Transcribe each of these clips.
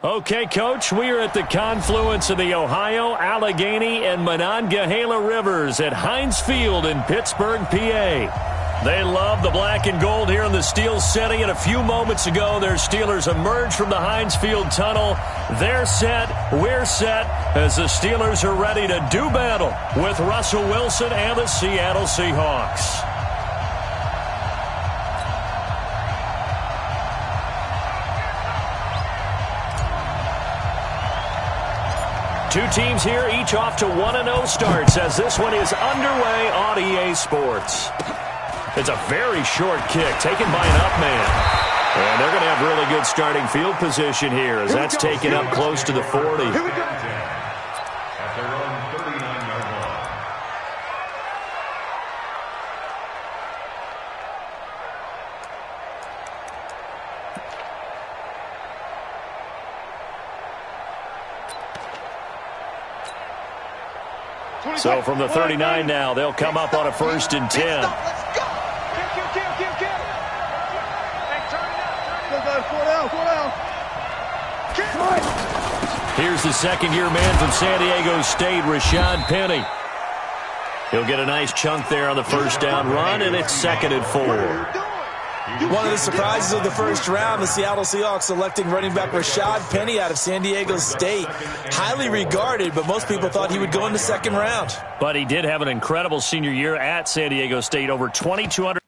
Okay, Coach, we are at the confluence of the Ohio, Allegheny, and Monongahela Rivers at Heinz Field in Pittsburgh, PA. They love the black and gold here in the steel setting, and a few moments ago, their Steelers emerged from the Heinz Field tunnel. They're set, we're set, as the Steelers are ready to do battle with Russell Wilson and the Seattle Seahawks. Two teams here, each off to 1-0 starts as this one is underway on EA Sports. It's a very short kick taken by an up man. And they're going to have really good starting field position here as that's taken up close to the 40. Here we go. At their own 39-yard line. So from the 39 now, they'll come up on a 1st and 10. Let's go. Here's the second-year man from San Diego State, Rashad Penny. He'll get a nice chunk there on the first down run, and it's 2nd and 4. One of the surprises of the first round, the Seattle Seahawks selecting running back Rashad Penny out of San Diego State. Highly regarded, but most people thought he would go in the 2nd round. But he did have an incredible senior year at San Diego State, over 2,200.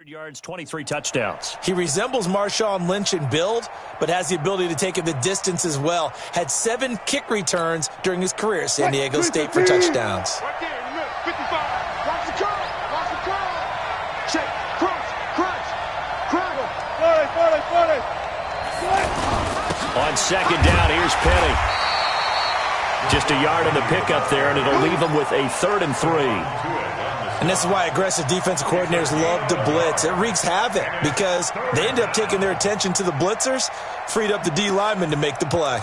Yards, 23 touchdowns. He resembles Marshawn Lynch in build, but has the ability to take it the distance as well. Had 7 kick returns during his career at San Diego State for touchdowns. Right there in the middle, 55. Watch the curl. Watch the curl. Check. Crunch. Crunch. Crunch. 40. On 2nd down, here's Penny. Just a yard on the pickup there, and it'll leave him with a 3rd and 3. And this is why aggressive defensive coordinators love to blitz. It wreaks havoc because they end up taking their attention to the blitzers, freed up the D lineman to make the play.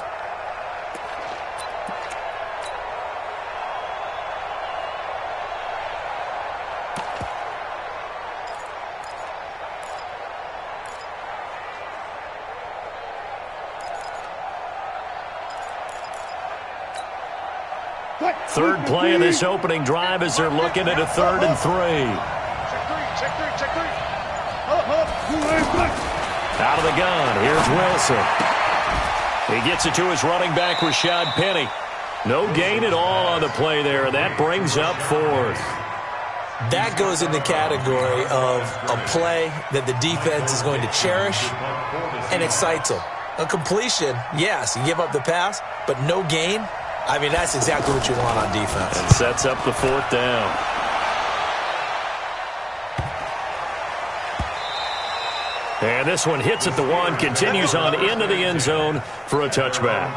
Third play of this opening drive as they're looking at a 3rd and 3. Check three. Out of the gun, here's Wilson. He gets it to his running back, Rashad Penny. No gain at all on the play there, and that brings up 4th. That goes in the category of a play that the defense is going to cherish and excites them. A completion, yes, you give up the pass, but no gain. I mean, that's exactly what you want on defense. And sets up the 4th down. And this one hits at the 1, continues on into the end zone for a touchback.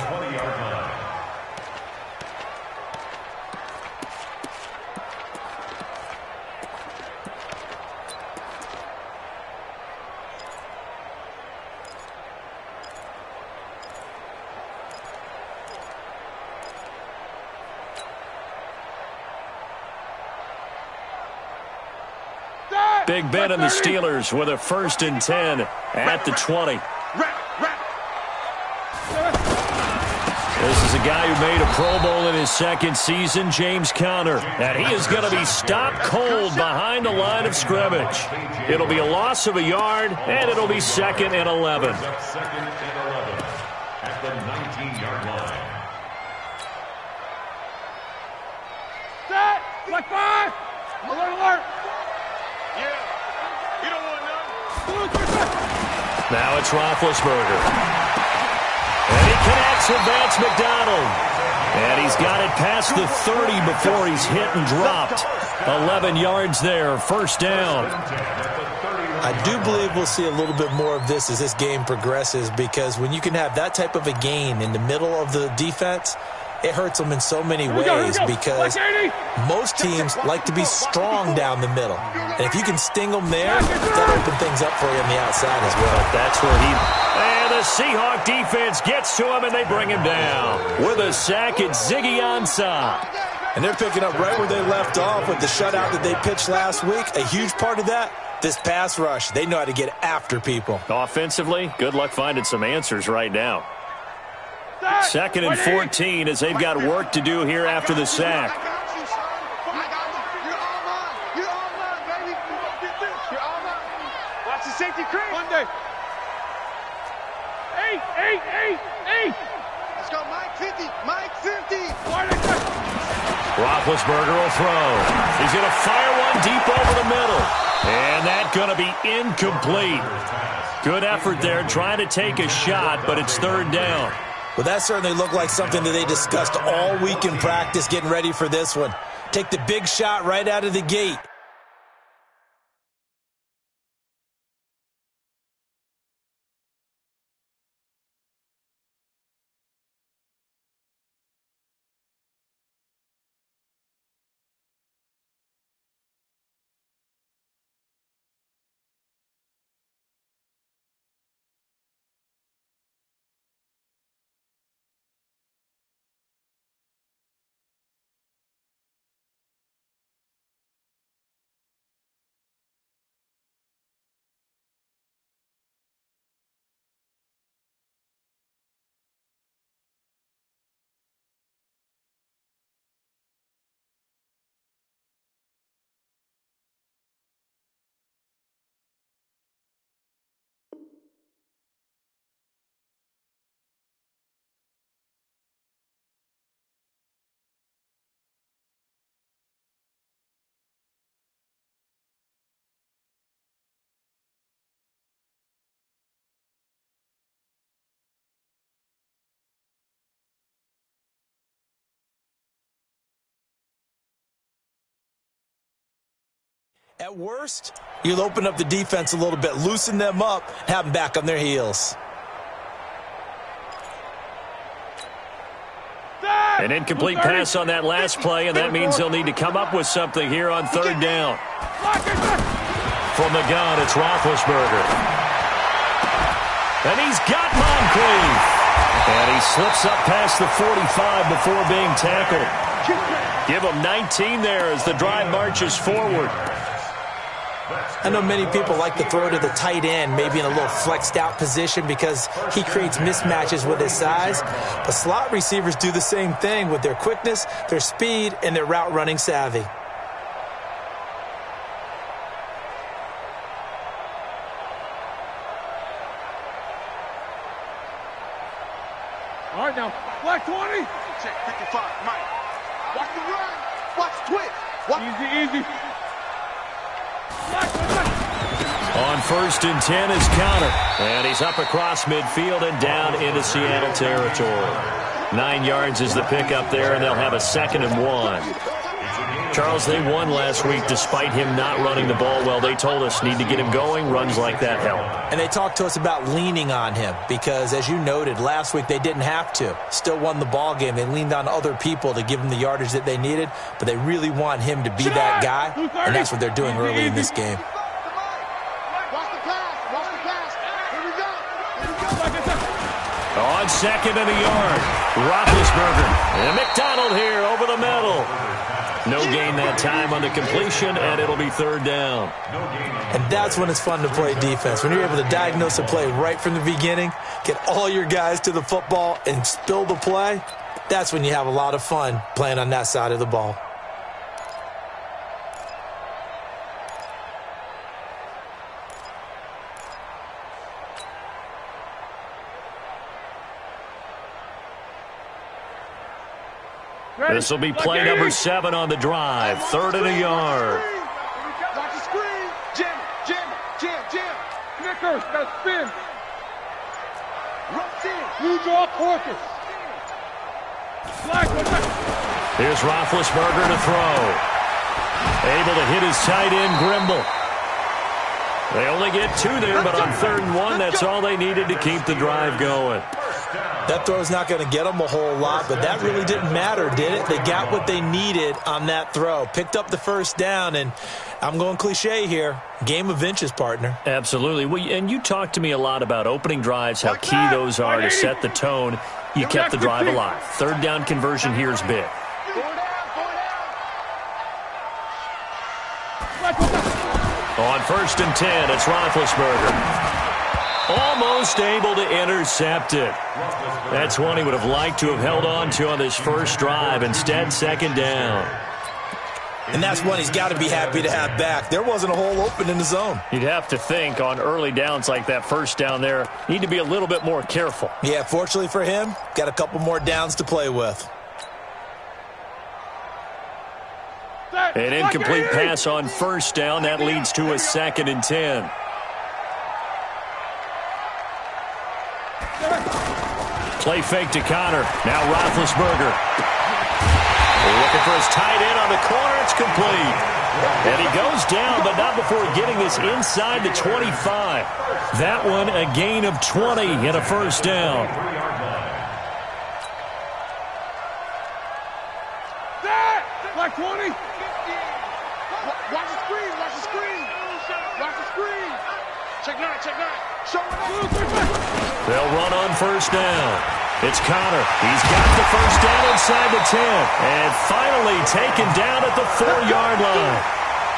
Big Ben and the Steelers with a 1st and 10 at the 20. This is a guy who made a Pro Bowl in his 2nd season, James Conner. And he is going to be stopped cold behind the line of scrimmage. It'll be a loss of a yard, and it'll be 2nd and 11. 2nd and 11 at the 19-yard line. Set. Like 5. Alert. it's Roethlisberger. And he connects with Vance McDonald. And he's got it past the 30 before he's hit and dropped. 11 yards there, first down. I do believe we'll see a little bit more of this as this game progresses, because when you can have that type of a gain in the middle of the defense, it hurts them in so many ways, because most teams like to be strong down the middle. And if you can sting them there, that'll open things up for you on the outside as well. That's where and the Seahawk defense gets to him, and they bring him down. With a sack, it's Ziggy Ansah. And they're picking up right where they left off with the shutout that they pitched last week. A huge part of that, this pass rush. They know how to get after people. Offensively, good luck finding some answers right now. 2nd and 14 as they've got work to do here after the sack. Watch the safety creep. Monday. Eight. Let's go, Mike 50. Mike 50. Roethlisberger will throw. He's going to fire one deep over the middle. And that's going to be incomplete. Good effort there trying to take a shot, but it's 3rd down. Well, that certainly looked like something that they discussed all week in practice, getting ready for this one. Take the big shot right out of the gate. At worst, you'll open up the defense a little bit, loosen them up, have them back on their heels. An incomplete pass on that last play, and that means they'll need to come up with something here on 3rd down. From the gun, it's Roethlisberger. And he's got Moncrief. And he slips up past the 45 before being tackled. Give him 19 there as the drive marches forward. I know many people like to throw to the tight end, maybe in a little flexed out position because he creates mismatches with his size. But slot receivers do the same thing with their quickness, their speed, and their route running savvy. All right, now, black 20. Check 55, Mike. Watch the run. Watch the twitch. Easy. On 1st and 10 is Connor. And he's up across midfield and down into Seattle territory. 9 yards is the pickup there, and they'll have a 2nd and 1. Charles, they won last week despite him not running the ball well. They told us need to get him going. Runs like that help. And they talked to us about leaning on him because, as you noted, last week they didn't have to. Still won the ball game. They leaned on other people to give them the yardage that they needed, but they really want him to be that guy, and that's what they're doing early in this game. On 2nd and a yard, Roethlisberger. And McDonald here over the middle. No gain that time on the completion, and it'll be 3rd down. And that's when it's fun to play defense. When you're able to diagnose a play right from the beginning, get all your guys to the football, and spill the play, that's when you have a lot of fun playing on that side of the ball. This will be play number 7 on the drive. 3rd and a yard. Watch the screen. Jam. Snickers, got spin. You draw quarters. Here's Roethlisberger to throw. Able to hit his tight end, Grimble. They only get 2 there, but on 3rd and 1, that's all they needed to keep the drive going. That throw's not going to get them a whole lot, but that really didn't matter, did it? They got what they needed on that throw. Picked up the 1st down, and I'm going cliche here. Game of inches, partner. Absolutely. Well, and you talked to me a lot about opening drives, how key those are to set the tone. You kept the drive alive. 3rd down conversion here is big. On 1st and 10, it's Roethlisberger. Almost able to intercept it. That's one he would have liked to have held on to on this first drive. Instead, 2nd down. And that's one he's got to be happy to have back. There wasn't a hole open in the zone. You'd have to think on early downs like that 1st down there, need to be a little bit more careful. Yeah, fortunately for him, got a couple more downs to play with. An incomplete pass on 1st down. That leads to a 2nd and 10. Play fake to Connor. Now Roethlisberger. Looking for his tight end on the corner. It's complete. And he goes down, but not before getting this inside the 25. That one a gain of 20 and a 1st down. Like 20. Watch the screen. Watch the screen. Watch the screen. Check 9. Check 9. Show it. They'll run on 1st down. It's Connor. He's got the 1st down inside the 10. And finally taken down at the 4-yard line.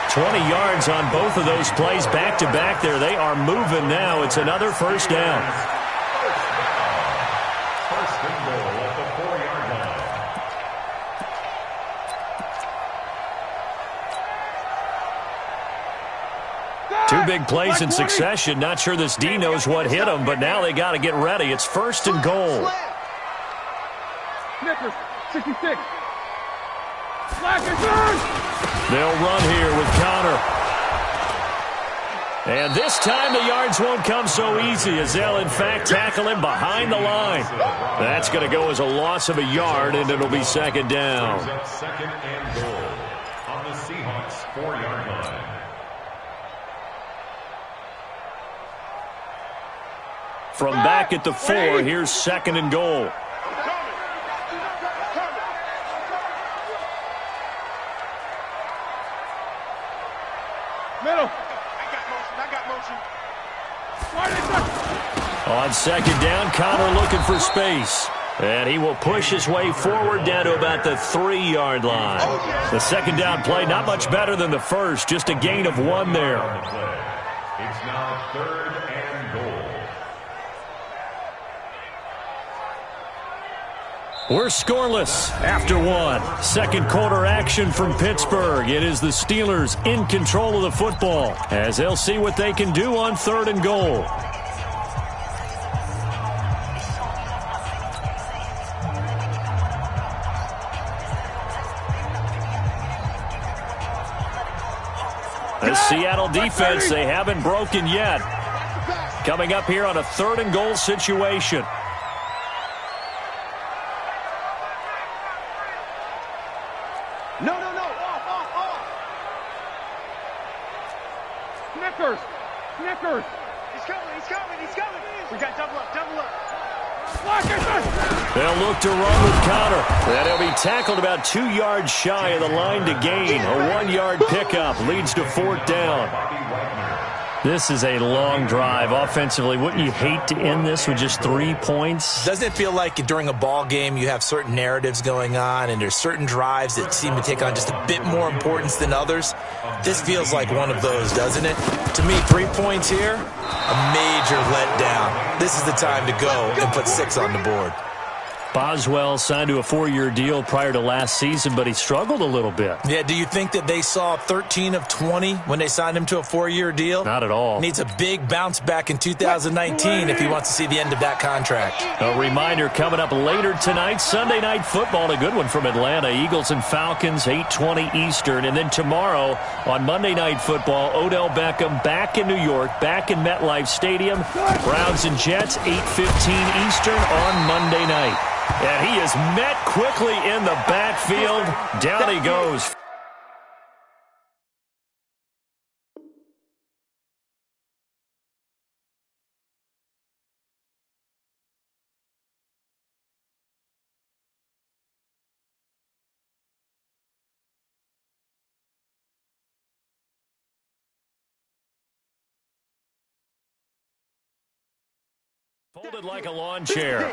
20 yards on both of those plays back-to-back there. They are moving now. It's another 1st down. First and goal at the 4-yard line. Two big plays in succession. Not sure this D knows what hit him, but now they got to get ready. It's 1st and goal. Snickers, 66. They'll run here with Connor. And this time the yards won't come so easy as they'll, in fact, tackle him behind the line. That's going to go as a loss of a yard, and it'll be 2nd down. 2nd and goal on the Seahawks 4-yard line. From back at the 4, here's 2nd and goal. Middle. I got motion. On 2nd down, Connor looking for space. And he will push his way forward down to about the 3-yard line. The 2nd down play, not much better than the first, just a gain of 1 there. It's now 3rd and goal. We're scoreless after 1. 2nd quarter action from Pittsburgh. It is the Steelers in control of the football as they'll see what they can do on 3rd and goal. The Seattle defense, they haven't broken yet. Coming up here on a 3rd and goal situation. No. Off. Snickers. He's coming. We got double up. They'll look to run with Connor. And he'll be tackled about 2 yards shy of the line to gain. A 1-yard pickup leads to 4th down. This is a long drive. Offensively, wouldn't you hate to end this with just 3 points? Doesn't it feel like during a ball game you have certain narratives going on and there's certain drives that seem to take on just a bit more importance than others? This feels like one of those, doesn't it? To me, 3 points here, a major letdown. This is the time to go and put 6 on the board. Boswell signed to a 4-year deal prior to last season, but he struggled a little bit. Yeah, do you think that they saw 13 of 20 when they signed him to a 4-year deal? Not at all. Needs a big bounce back in 2019 if he wants to see the end of that contract. A reminder coming up later tonight, Sunday Night Football, a good one from Atlanta. Eagles and Falcons, 8:20 Eastern. And then tomorrow on Monday Night Football, Odell Beckham back in New York, back in MetLife Stadium. Browns and Jets, 8:15 Eastern on Monday night. And he is met quickly in the backfield. Down he goes. Folded like a lawn chair.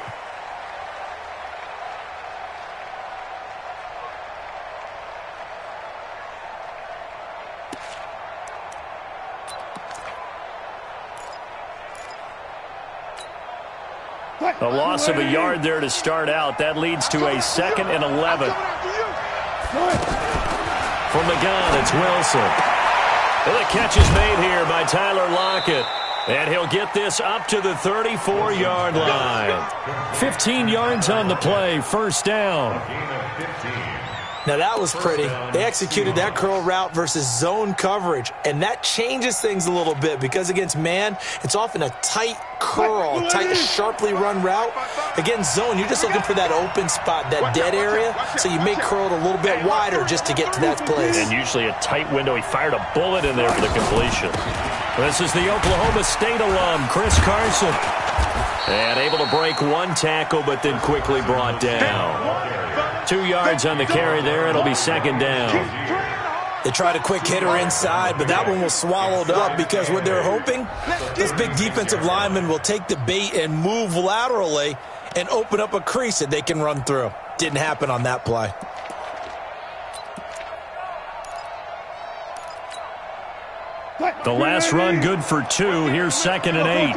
A loss of a yard there to start out. That leads to a 2nd and 11. From the gun, it's Wilson. Well, the catch is made here by Tyler Lockett. And he'll get this up to the 34-yard line. 15 yards on the play, first down. Now, that was pretty. They executed that curl route versus zone coverage, and that changes things a little bit because against man, it's often a tight curl, tight, sharply run route. Against zone, you're just looking for that open spot, that dead area, so you make curl it a little bit wider just to get to that place. And usually a tight window. He fired a bullet in there for the completion. This is the Oklahoma State alum, Chris Carson. And able to break one tackle, but then quickly brought down. 2 yards on the carry there. It'll be second down. They tried a quick hitter inside, but that one was swallowed up because what they're hoping, this big defensive lineman will take the bait and move laterally and open up a crease that they can run through. Didn't happen on that play. The last run good for 2. Here's 2nd and 8.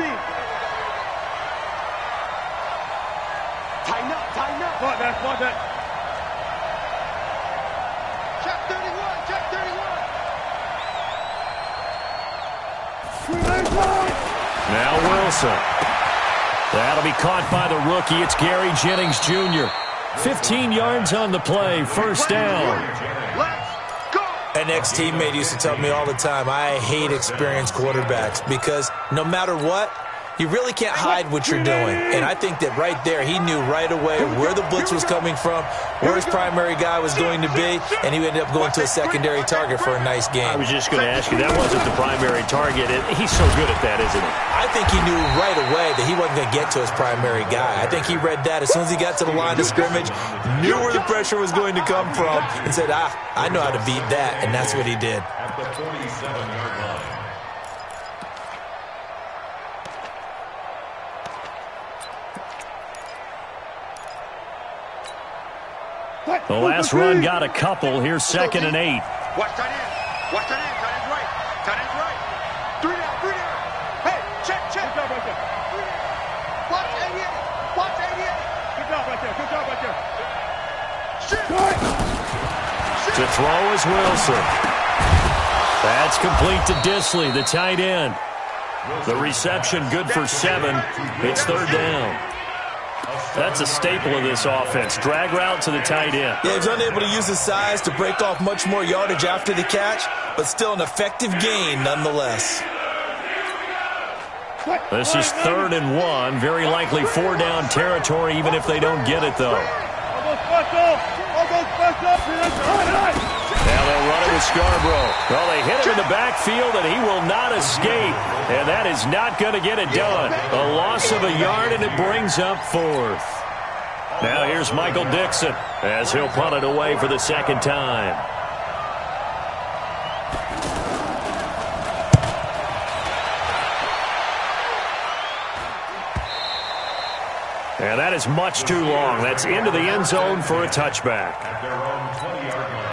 Tighten up, tighten up. Block that. Check 31, check 31. Now Wilson. That'll be caught by the rookie. It's Gary Jennings Jr. 15 yards on the play, first down. An ex-teammate used to tell me all the time, I hate experienced quarterbacks because no matter what, you really can't hide what you're doing. And I think that right there, he knew right away where the blitz was coming from, where his primary guy was going to be, and he ended up going to a secondary target for a nice game. I was just going to ask you, that wasn't the primary target. He's so good at that, isn't he? I think he knew right away that he wasn't going to get to his primary guy. I think he read that as soon as he got to the line of scrimmage, knew where the pressure was going to come from, and said, I know how to beat that, and that's what he did. At the 47-yard line. The last run got a couple. Here's 2nd and 8. Watch tight end. Watch tight end. Tight end's right. Tight end's right. 3 down, 3 down. Hey, check. Good job right there. Watch 88. Watch 88. Good job right there. Shit. To throw is Wilson. That's complete to Disley, the tight end. The reception good for 7. It's 3rd down. That's a staple of this offense. Drag route to the tight end. Yeah, he's unable to use his size to break off much more yardage after the catch, but still an effective gain nonetheless. This is 3rd and 1. Very likely 4-down territory, even if they don't get it, though. Now they'll run it with Scarborough. Well, they hit him in the backfield, and he will not escape. And that is not going to get it done. A loss of a yard, and it brings up 4th. Now here's Michael Dixon as he'll punt it away for the 2nd time. And that is much too long. That's into the end zone for a touchback. At their own 20-yard line.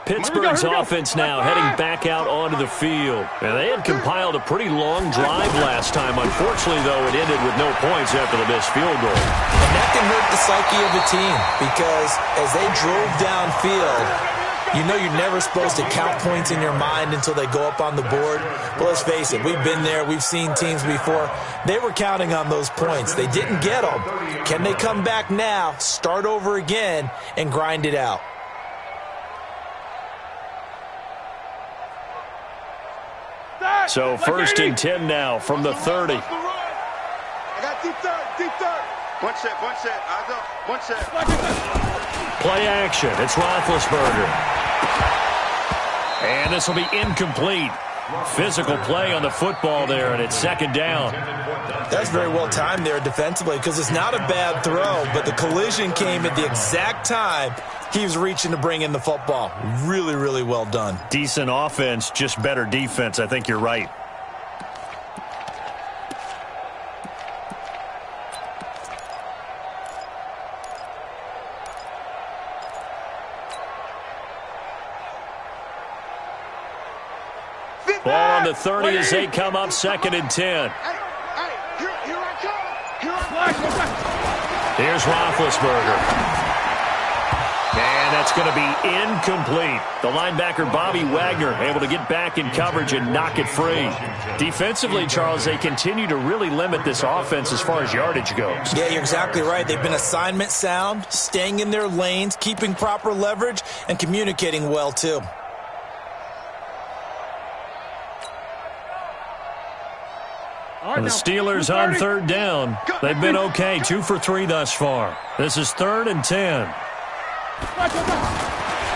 Pittsburgh's offense now heading back out onto the field. And they had compiled a pretty long drive last time. Unfortunately, though, it ended with no points after the missed field goal. And that can hurt the psyche of a team because as they drove downfield, you know you're never supposed to count points in your mind until they go up on the board. But let's face it, we've been there. We've seen teams before. They were counting on those points. They didn't get them. Can they come back now, start over again, and grind it out? So 1st and 10 now from the 30. I got deep third. One set, eyes up, one set. Play action. It's Roethlisberger. And this will be incomplete. Physical play on the football there, and it's 2nd down. That's very well timed there defensively because it's not a bad throw, but the collision came at the exact time he was reaching to bring in the football. Really, really well done. Decent offense, just better defense. I think you're right. Ball on the 30 as they come up 2nd and 10. Here I come. Here's Roethlisberger. And that's going to be incomplete. The linebacker, Bobby Wagner, able to get back in coverage and knock it free. Defensively, Charles, they continue to really limit this offense as far as yardage goes. Yeah, you're exactly right. They've been assignment sound, staying in their lanes, keeping proper leverage, and communicating well, too. The Steelers on 3rd down. They've been okay, 2 for 3 thus far. This is 3rd and 10.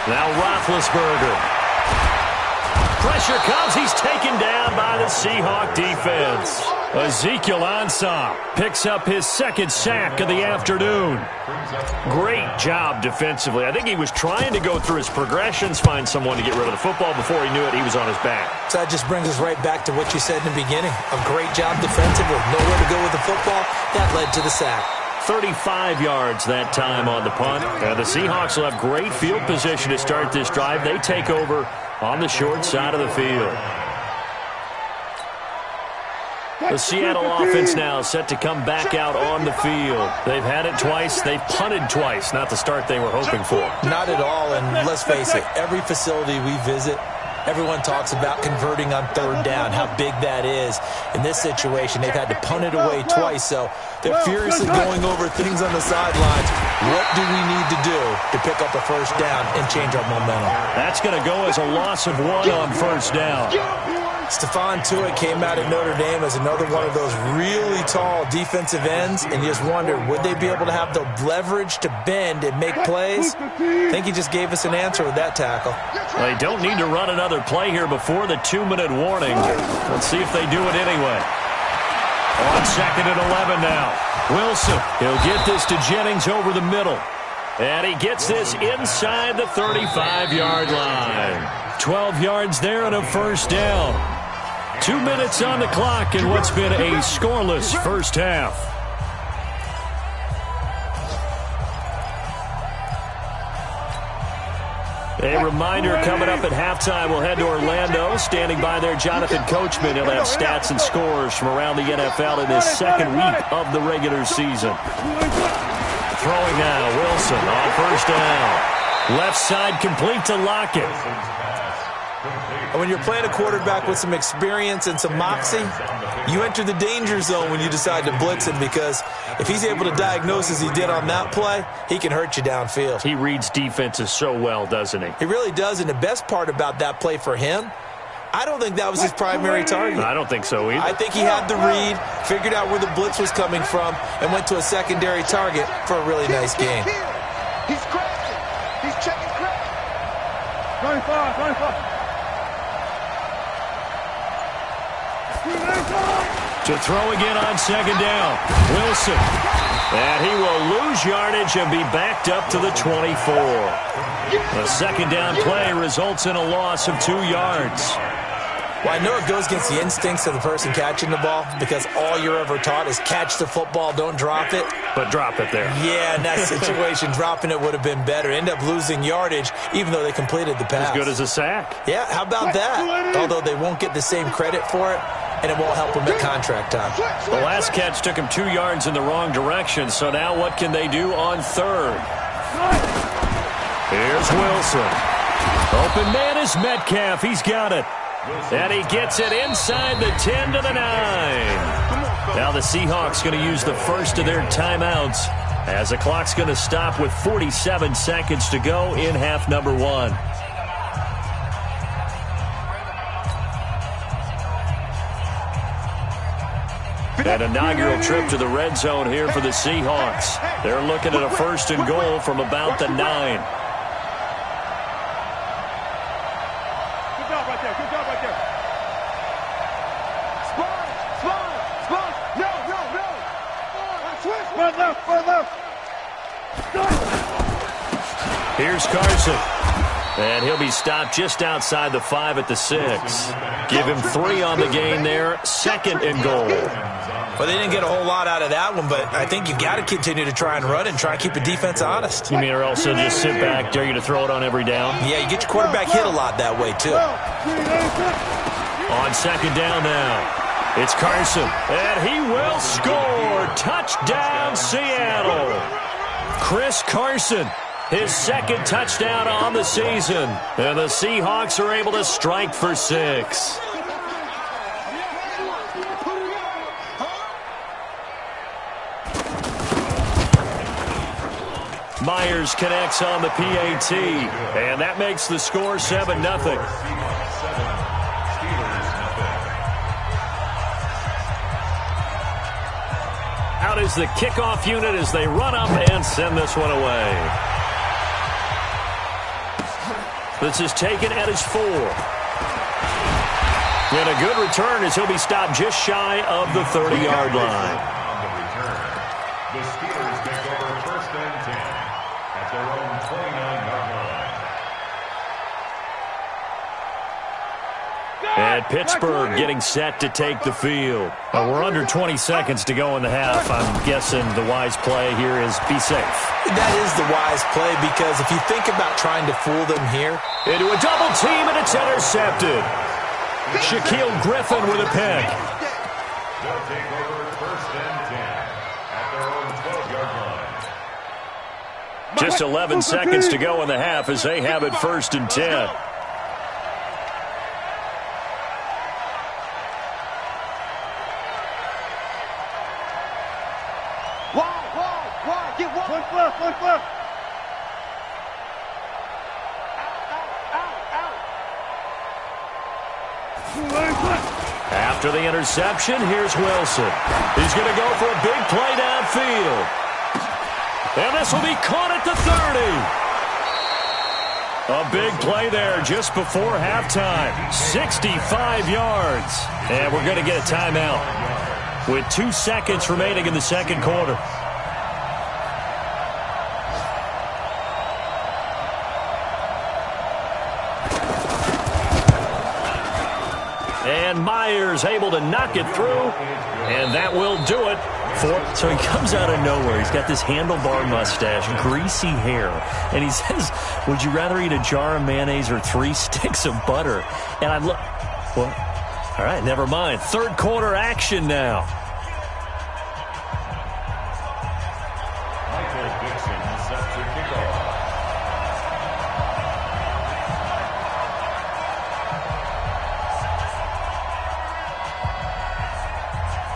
Now Roethlisberger. Pressure comes. He's taken down by the Seahawk defense. Ezekiel Ansah picks up his 2nd sack of the afternoon. Great job defensively. I think he was trying to go through his progressions, find someone to get rid of the football. Before he knew it, he was on his back. So that just brings us right back to what you said in the beginning. A great job defensively. Nowhere to go with the football. That led to the sack. 35 yards that time on the punt. The Seahawks will have great field position to start this drive. They take over on the short side of the field. The Seattle offense now set to come back out on the field. They've had it twice. They've punted twice. Not the start they were hoping for. Not at all, and let's face it, every facility we visit, everyone talks about converting on 3rd down, how big that is. In this situation, they've had to punt it away twice, so they're furiously going over things on the sidelines. What do we need to do to pick up a 1st down and change our momentum? That's going to go as a loss of 1 on 1st down. Stephon Tuitt came out of Notre Dame as another one of those really tall defensive ends, and you just wonder, would they be able to have the leverage to bend and make plays? I think he just gave us an answer with that tackle. They don't need to run another play here before the 2-minute warning. Let's see if they do it anyway. On 2nd and 11 now. Wilson, he'll get this to Jennings over the middle. And he gets this inside the 35-yard line. 12 yards there and a 1st down. 2 minutes on the clock in what's been a scoreless 1st half. A reminder coming up at halftime, we'll head to Orlando. Standing by there, Jonathan Coachman. He'll have stats and scores from around the NFL in this 2nd week of the regular season. Throwing now, Wilson on 1st down. Left side complete to Lockett. When you're playing a quarterback with some experience and some moxie, you enter the danger zone when you decide to blitz him, because if he's able to diagnose as he did on that play, he can hurt you downfield. He reads defenses so well, doesn't he? He really does, and the best part about that play for him, I don't think that was his primary target. I don't think so either. I think he had the read, figured out where the blitz was coming from, and went to a secondary target for a really nice game. He's crashing. He's checking crash. 95. To throw again on 2nd down. Wilson. And he will lose yardage and be backed up to the 24. The 2nd down play results in a loss of 2 yards. Well, I know it goes against the instincts of the person catching the ball because all you're ever taught is catch the football, don't drop it. But drop it there. Yeah, in that situation, dropping it would have been better. End up losing yardage, even though they completed the pass. As good as a sack. Yeah, how about that? Although they won't get the same credit for it, and it won't help them at contract time. The last catch took him 2 yards in the wrong direction, so now what can they do on third? Here's Wilson. Open man is Metcalf. He's got it. And he gets it inside the 10 to the 9. Now the Seahawks going to use the first of their timeouts as the clock's going to stop with 47 seconds to go in half number 1. An inaugural trip to the red zone here for the Seahawks. They're looking at a first and goal from about the 9. Here's Carson. And he'll be stopped just outside the 5 at the 6. Give him 3 on the gain there. Second and goal. Well, they didn't get a whole lot out of that one, but I think you've got to continue to try and run and try and keep the defense honest. You mean or else they'll just sit back, dare you to throw it on every down? Yeah, you get your quarterback hit a lot that way, too. On second down now. It's Carson. And he will score. Touchdown, Seattle. Chris Carson. His second touchdown on the season. And the Seahawks are able to strike for 6. Myers connects on the PAT. And that makes the score 7-0. Out is the kickoff unit as they run up and send this one away. This is taken at his 4. And a good return as he'll be stopped just shy of the 30-yard line. On the return, the Steelers take over first and 10 at their own 29-yard line. And Pittsburgh getting set to take the field. We're under 20 seconds to go in the half. I'm guessing the wise play here is be safe. That is the wise play because if you think about trying to fool them here. Into a double team and it's intercepted. Shaquille Griffin with a pick. They'll take over first and 10 at their own 12-yard line. Just 11 seconds to go in the half as they have it first and 10. Wide, get one left. After the interception, here's Wilson. He's going to go for a big play downfield. And this will be caught at the 30. A big play there just before halftime. 65 yards. And we're going to get a timeout with 2 seconds remaining in the second quarter. And Myers able to knock it through, and that will do it. So he comes out of nowhere. He's got this handlebar mustache, greasy hair, and he says, would you rather eat a jar of mayonnaise or 3 sticks of butter? And I look, well, all right, never mind. Third quarter action now.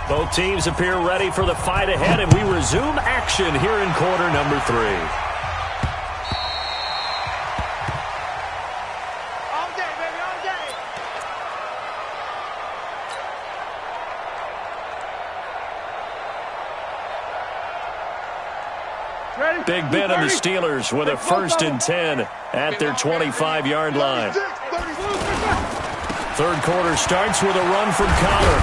Both teams appear ready for the fight ahead, and we resume action here in quarter number 3. All day, baby, all day. Big Ben and the Steelers with a first and 10 at their 25-yard line. Third quarter starts with a run from Connor.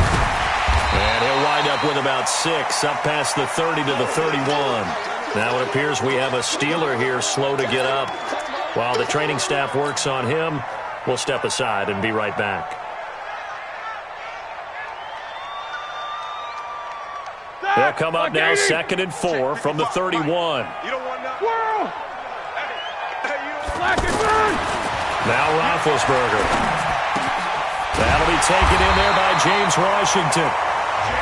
And he'll wind up with about 6, up past the 30 to the 31. Now it appears we have a Steeler here slow to get up. While the training staff works on him, we'll step aside and be right back. They'll come up now 2nd and 4 from the 31. You don't want nothing. World! Now Roethlisberger. That'll be taken in there by James Washington.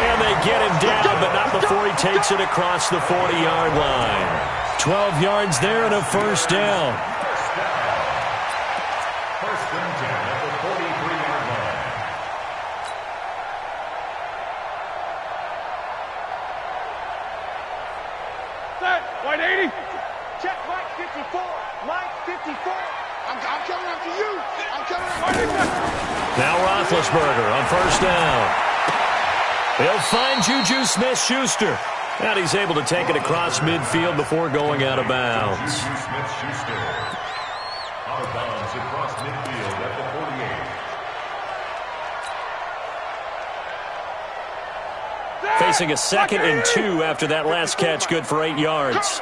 And they get him down, but not before he takes it across the 40-yard line. 12 yards there and a first down. First and 10 at the 43-yard line. Set. White 80. Check Mike 54. Mike 54. I'm coming after you. I'm coming after you. Now Roethlisberger on first down. He'll find Juju Smith-Schuster. And he's able to take it across midfield before going out of bounds. Juju Smith-Schuster. Out of bounds across midfield at the 48. Facing a 2nd and 2 after that last catch, good for 8 yards.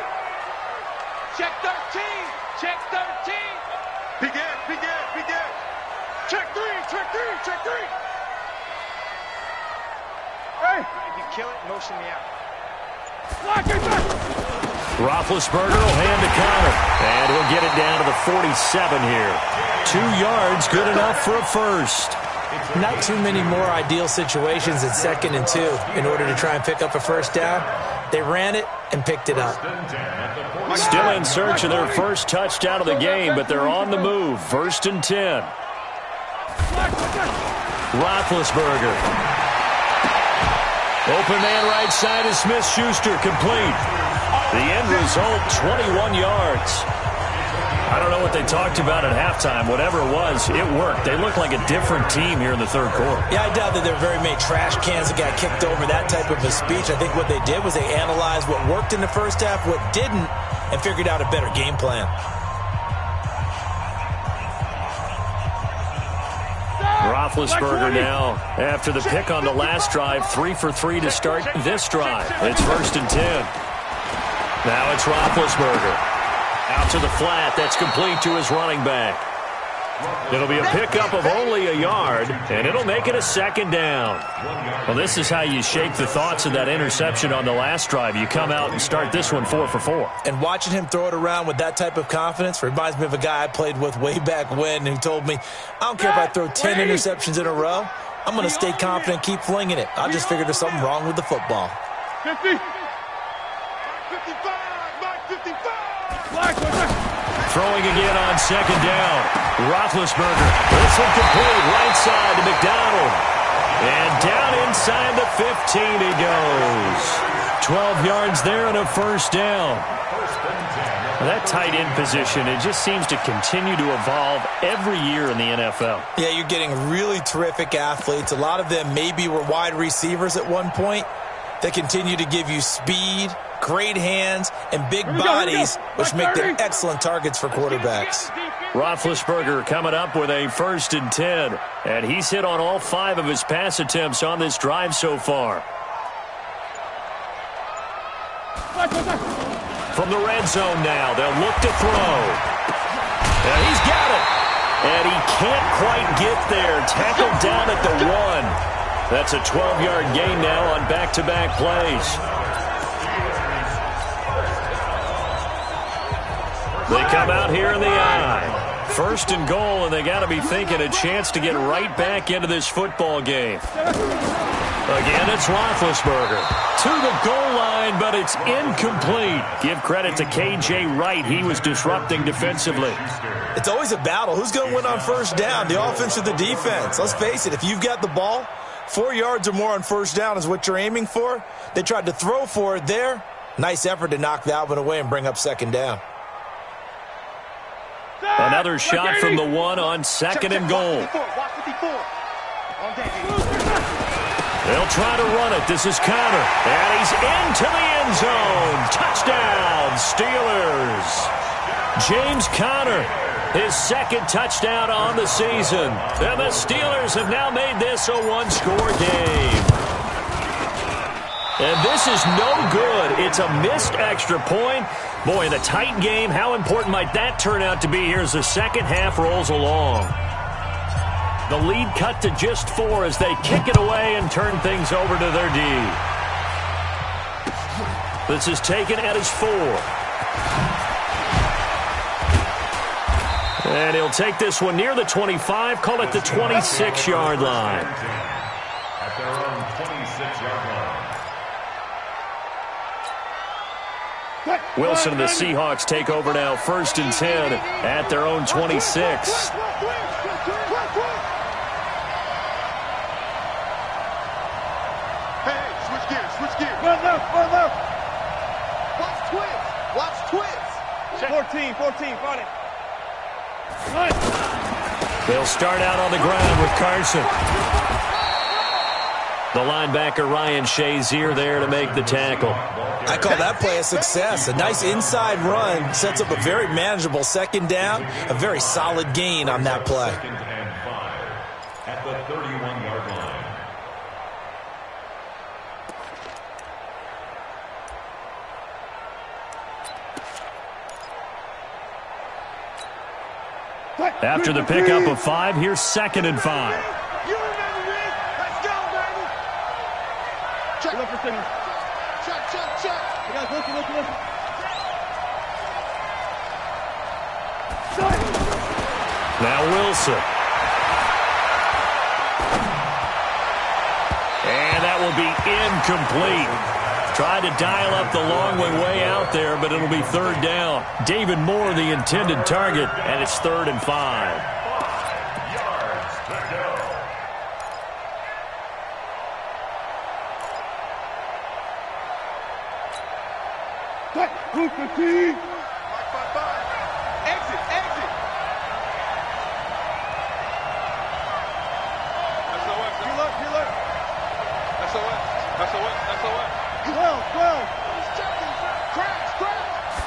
Check 13. Check 13. Begin. Check 3. Check 3. Hey. If you kill it, motion me out. Roethlisberger will hand to Connor. And he'll get it down to the 47 here. 2 yards, good enough for a first. Not too many more ideal situations at 2nd and 2 in order to try and pick up a first down. They ran it and picked it up. Still in search of their first touchdown of the game, but they're on the move. 1st and 10. Roethlisberger. Open man right side is Smith-Schuster, complete. The end result, 21 yards. I don't know what they talked about at halftime. Whatever it was, it worked. They look like a different team here in the third quarter. Yeah, I doubt that there are very many trash cans that got kicked over, that type of a speech. I think what they did was they analyzed what worked in the first half, what didn't, and figured out a better game plan. Roethlisberger now, after the pick on the last drive, 3 for 3 to start this drive. It's 1st and 10. Now it's Roethlisberger. Out to the flat, that's complete to his running back. It'll be a pickup of only a yard, and it'll make it a 2nd down. Well, this is how you shake the thoughts of that interception on the last drive. You come out and start this one 4 for 4. And watching him throw it around with that type of confidence reminds me of a guy I played with way back when who told me, I don't care if I throw 10 interceptions in a row, I'm going to stay confident and keep flinging it. I just figured there's something wrong with the football. 50. 55. Mike 55. Throwing again on 2nd down. Roethlisberger. This one complete. Right side to McDonald. And down inside the 15 he goes. 12 yards there and a first down. That tight end position, it just seems to continue to evolve every year in the NFL. Yeah, you're getting really terrific athletes. A lot of them maybe were wide receivers at one point. They continue to give you speed, great hands, and big bodies, which make them excellent targets for quarterbacks. Roethlisberger coming up with a 1st and 10. And he's hit on all 5 of his pass attempts on this drive so far. From the red zone now, they'll look to throw. And he's got it. And he can't quite get there. Tackled down at the 1. That's a 12-yard gain now on back-to-back plays. They come out here in the I. 1st and goal, and they got to be thinking a chance to get right back into this football game. Again, it's Roethlisberger. To the goal line, but it's incomplete. Give credit to K.J. Wright. He was disrupting defensively. It's always a battle. Who's going to win on first down, the offense or the defense? Let's face it, if you've got the ball, 4 yards or more on first down is what you're aiming for. They tried to throw for it there. Nice effort to knock that one away and bring up 2nd down. Another shot from the 1 on 2nd and goal. They'll try to run it. This is Connor. And he's into the end zone. Touchdown, Steelers. James Conner, his 2nd touchdown on the season. And the Steelers have now made this a 1-score game. And this is no good. It's a missed extra point. Boy, in a tight game, how important might that turn out to be here as the second half rolls along? The lead cut to just 4 as they kick it away and turn things over to their D. This is taken at his 4. And he'll take this one near the 25, call it the 26-yard line. At their own 26-yard line. Wilson and the Seahawks take over now, 1st and 10 at their own 26. Hey, switch gears. Run left. Watch twist. 14, find it. They'll start out on the ground with Carson. The linebacker, Ryan Shazier, there to make the tackle. I call that play a success. A nice inside run sets up a very manageable 2nd down, a very solid gain on that play. 2nd and 5 at the 31-yard line. After the pickup of 5, here's 2nd and 5. You remember me? Let's go, baby. Check. Look for signal. Check. You guys listen. Now Wilson. And that will be incomplete. Tried to dial up the long way out there, but it'll be 3rd down. David Moore, the intended target, and it's 3rd and 5. 5 yards to go. Exit. SOS. 12.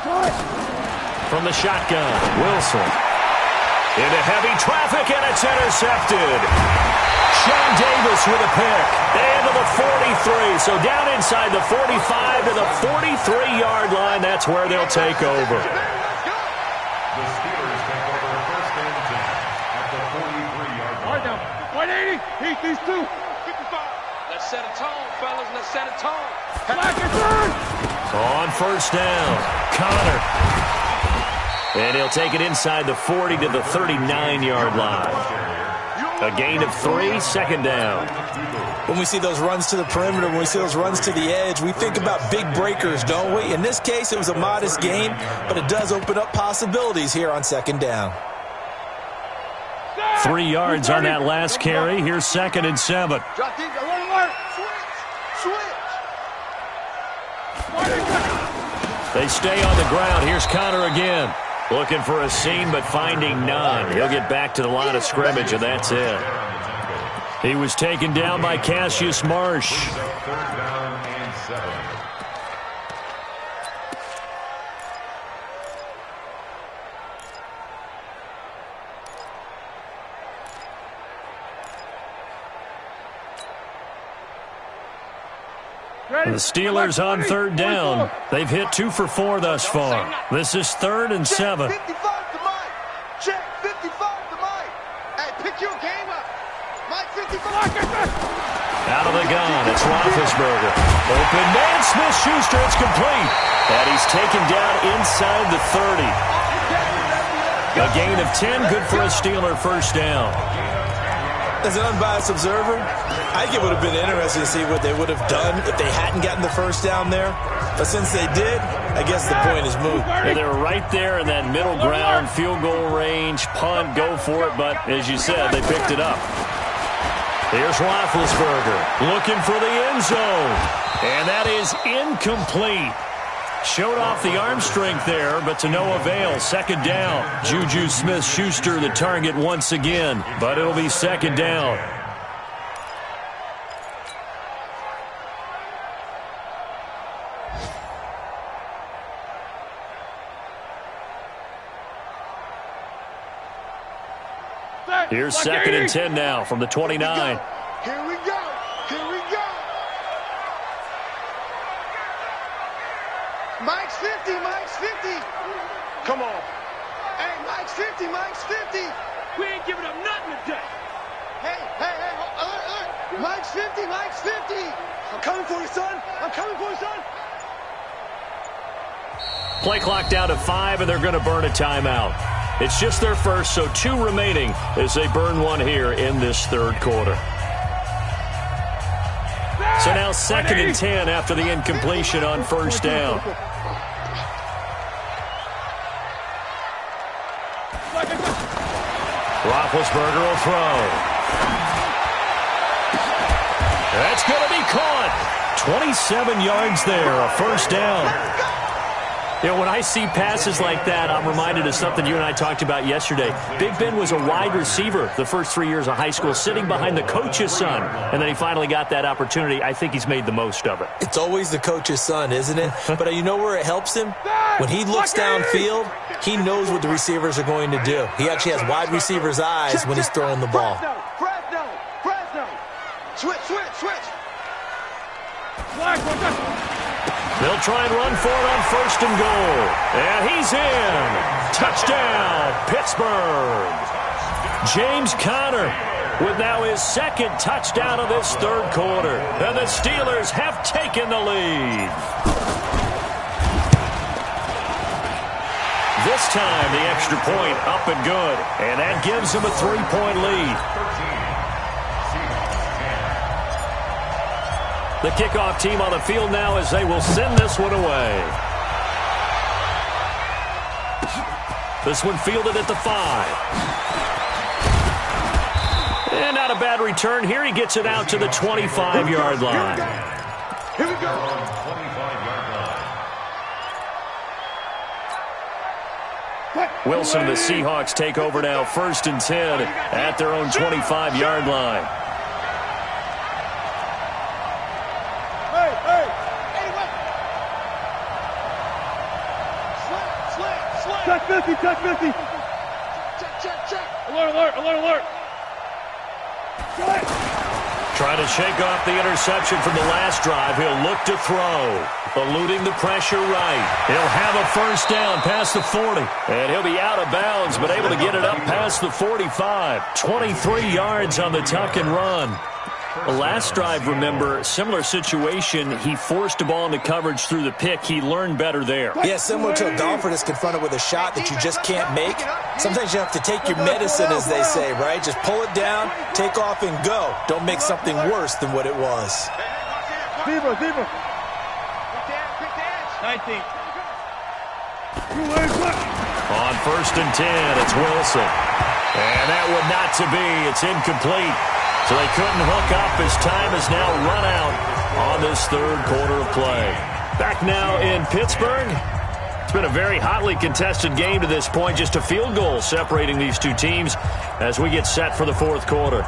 Crash. From the shotgun, Wilson. Into heavy traffic, and it's intercepted. Sean Davis with a pick. Into the 43. So down inside the 45 to the 43-yard line. That's where they'll take over. The Steelers take over 1st and 10 at the 43-yard line. 180. Heat these two. 55. Let's set a tone, fellas. Let's set a tone. On 1st down, Connor. And he'll take it inside the 40 to the 39-yard line. A gain of 3, 2nd down. When we see those runs to the perimeter, when we see those runs to the edge, we think about big breakers, don't we? In this case, it was a modest gain, but it does open up possibilities here on 2nd down. 3 yards on that last carry. Here's 2nd and 7. Drop deep. Alert. Switch. They stay on the ground. Here's Connor again. Looking for a seam, but finding none. He'll get back to the line of scrimmage, and that's it. He was taken down by Cassius Marsh. 3rd down and 7. The Steelers on 3rd down. They've hit 2 for 4 thus far. This is 3rd and 7. 55 to Mike. Check 55 to Mike. Hey, pick your game up. Mike 55. Out of the gun, it's Roethlisberger. Open man, Smith-Schuster, it's complete. And he's taken down inside the 30. A gain of 10, good for a Steeler 1st down. As an unbiased observer, I think it would have been interesting to see what they would have done if they hadn't gotten the 1st down there. But since they did, I guess the point is moot. Yeah, they were right there in that middle ground, field goal range, punt, go for it. But as you said, they picked it up. Here's Roethlisberger looking for the end zone. And that is incomplete. Showed off the arm strength there, but to no avail. 2nd down. Juju Smith-Schuster the target once again, but it'll be 2nd down. Here's 2nd and 10 now from the 29. Here we go. Mike's 50. Come on. Hey, Mike's 50. We ain't giving up nothing today. Hey, alert. Mike's 50. I'm coming for you, son. Play clock down to 5, and they're going to burn a timeout. It's just their first, so 2 remaining as they burn one here in this third quarter. So now 2nd and 10 after the incompletion on first down. Roethlisberger will throw. That's going to be caught. 27 yards there, a first down. You know, when I see passes like that, I'm reminded of something you and I talked about yesterday. Big Ben was a wide receiver the first 3 years of high school, sitting behind the coach's son, and then he finally got that opportunity. I think he's made the most of it. It's always the coach's son, isn't it? But you know where it helps him? When he looks downfield, he knows what the receivers are going to do. He actually has wide receivers' eyes when he's throwing the ball. Fresno. Switch. They'll try and run for it on first and goal. And he's in. Touchdown, Pittsburgh. James Conner with now his 2nd touchdown of this third quarter. And the Steelers have taken the lead. This time, the extra point up and good. And that gives them a 3-point lead. The kickoff team on the field now as they will send this one away. This one fielded at the 5. And not a bad return here. He gets it out to the 25-yard line. Here we go. 25-yard line. Wilson, the Seahawks take over now, 1st and 10 at their own 25-yard line. Check 50. Check. Alert. Trying to shake off the interception from the last drive. He'll look to throw. Eluding the pressure right. He'll have a first down past the 40. And he'll be out of bounds, but able to get it up past the 45. 23 yards on the tuck and run. The last drive, remember, similar situation. He forced a ball into coverage through the pick. He learned better there. Yeah, similar to a golfer that's confronted with a shot that you just can't make. Sometimes you have to take your medicine, as they say, right? Just pull it down, take off, and go. Don't make something worse than what it was. Zebra. 19. On 1st and 10, it's Wilson. And that would not to be. It's incomplete. So they couldn't hook up as time has now run out on this third quarter of play. Back now in Pittsburgh. It's been a very hotly contested game to this point. Just a field goal separating these two teams as we get set for the fourth quarter.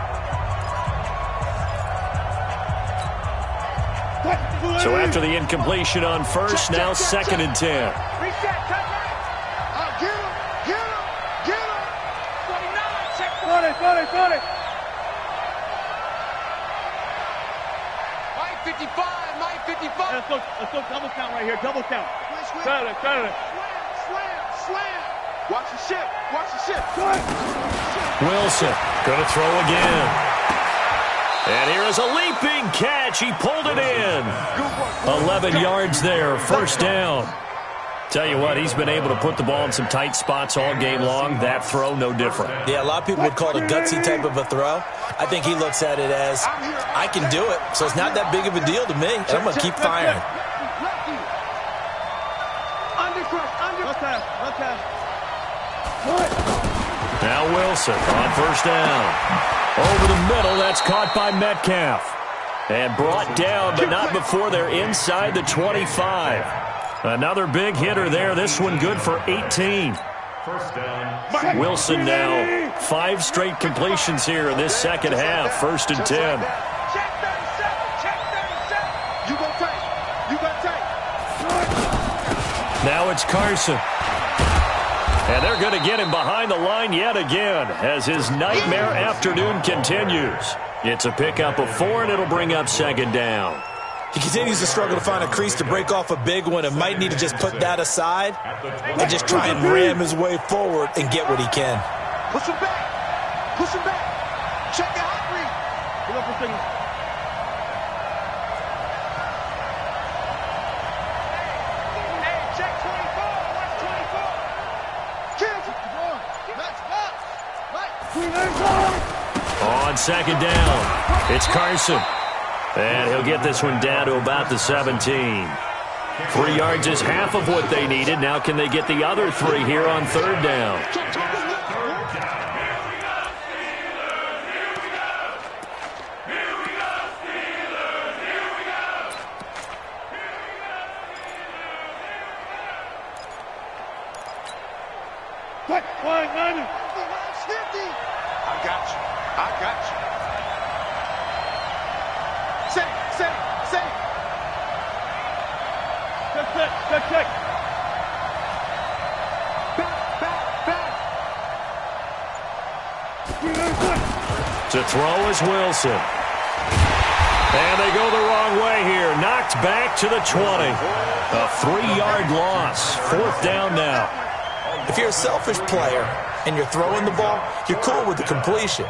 So after the incompletion on first, now 2nd and 10. Reset, cut right. Get him. 49, check 40. 55. Let's go double count right here. Double count. Cut it. Slam. Watch the ship. Wilson going to throw again. And here is a leaping catch. He pulled it in. 11 yards there. First down. Tell you what, he's been able to put the ball in some tight spots all game long. That throw, no different. Yeah, a lot of people would call it a gutsy type of a throw. I think he looks at it as, I can do it, so it's not that big of a deal to me. I'm going to keep firing. Now Wilson on first down. Over the middle, that's caught by Metcalf. And brought down, but not before they're inside the 25. Another big hitter there. This one good for 18. First down. Wilson now 5 straight completions here in this second half. 1st and 10. Check 37. You gonna take. Now it's Carson. And they're going to get him behind the line yet again as his nightmare afternoon continues. It's a pickup of 4, and it'll bring up 2nd down. He continues to struggle to find a crease to break off a big one and might need to just put that aside and just try and ram his way forward and get what he can. Push him back. Check the hot read. Get up for signal. Hey, check 24. On second down, it's Carson. And he'll get this one down to about the 17. 3 yards is half of what they needed. Now can they get the other 3 here on third down? I got you. Say. Check. Back. To throw is Wilson. And they go the wrong way here. Knocked back to the 20. A 3-yard loss. 4th down now. If you're a selfish player and you're throwing the ball, you're cool with the completion.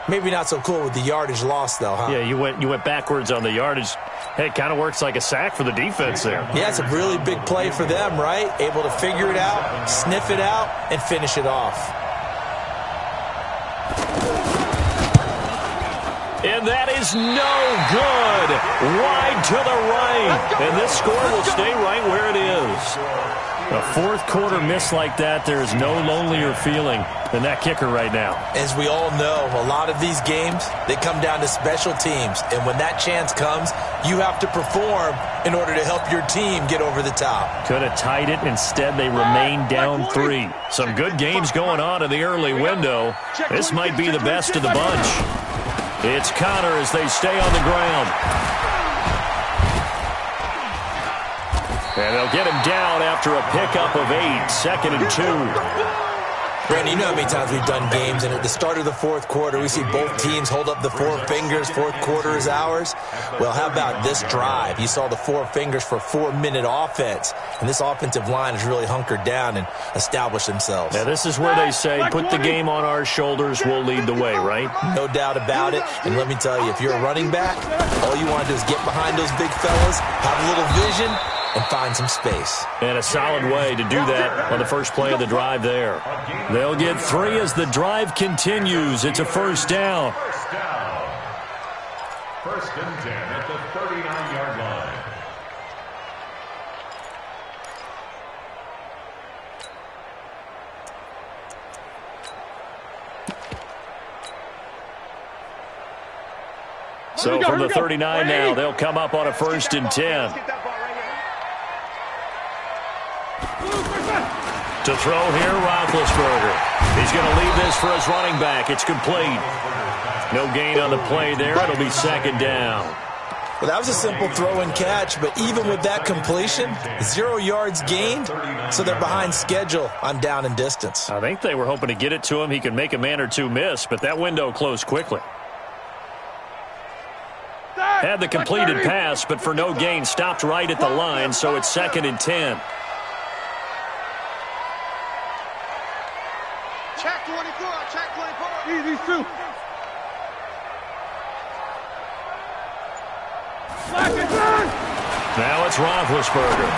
Maybe not so cool with the yardage loss, though, huh? Yeah, you went backwards on the yardage. Hey, it kind of works like a sack for the defense there. Yeah, it's a really big play for them, right? Able to figure it out, sniff it out, and finish it off. And that is no good. Wide to the right. And this score will stay right where it is. A 4th quarter miss like that, there is no lonelier feeling than that kicker right now. As we all know, a lot of these games, they come down to special teams. And when that chance comes, you have to perform in order to help your team get over the top. Could have tied it. Instead, they remain down 3. Some good games going on in the early window. This might be the best of the bunch. It's Connor as they stay on the ground. And they'll get him down after a pickup of 8. 2nd and 2. Brandon, you know how many times we've done games, and at the start of the 4th quarter, we see both teams hold up the 4 fingers, 4th quarter is ours. Well, how about this drive? You saw the 4 fingers for 4-minute offense, and this offensive line has really hunkered down and established themselves. Yeah, this is where they say, put the game on our shoulders, we'll lead the way, right? No doubt about it, and let me tell you, if you're a running back, all you want to do is get behind those big fellas, have a little vision, and find some space. And a solid way to do that on the first play of the drive there. They'll get 3 as the drive continues. It's a 1st down. First and 10 at the 39-yard line. So from the 39 now, they'll come up on a 1st and 10. To throw here, Roethlisberger. He's going to leave this for his running back. It's complete. No gain on the play there. It'll be 2nd down. Well, that was a simple throw and catch, but even with that completion, 0 yards gained, so they're behind schedule on down and distance. I think they were hoping to get it to him. He could make a man or two miss, but that window closed quickly. Had the completed pass, but for no gain, stopped right at the line, so it's 2nd and 10. Check 24, check 24. Easy, two. Now it's Roethlisberger.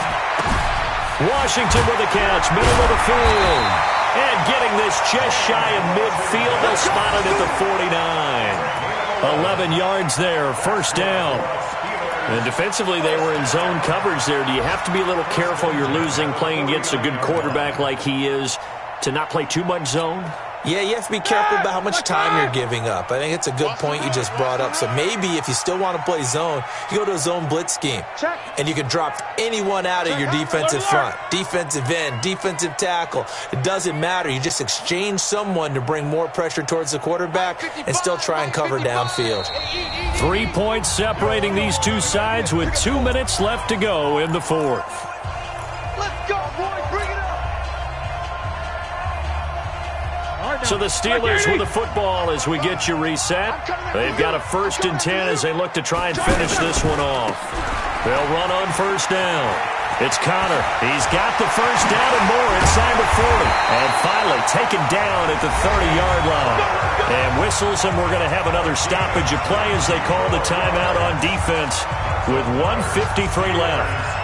Washington with a catch, middle of the field. And getting this just shy of midfield, they'll spot it at the 49. 11 yards there, 1st down. And defensively, they were in zone coverage there. Do you have to be a little careful? You're losing, playing against a good quarterback like he is, to not play too much zone? Yeah, you have to be careful about how much time you're giving up. I think it's a good point you just brought up. So maybe if you still want to play zone, you go to a zone blitz scheme. And you can drop anyone out of your defensive front. Defensive end, defensive tackle. It doesn't matter. You just exchange someone to bring more pressure towards the quarterback and still try and cover downfield. 3 points separating these two sides with 2 minutes left to go in the 4th. Let's go, boys. Bring it up. So the Steelers with the football as we get you reset. They've got a 1st and 10 as they look to try and finish this one off. They'll run on 1st down. It's Connor. He's got the 1st down and more inside the 40. And finally taken down at the 30-yard line. And whistles, and we're going to have another stoppage of play as they call the timeout on defense with 1:53 left.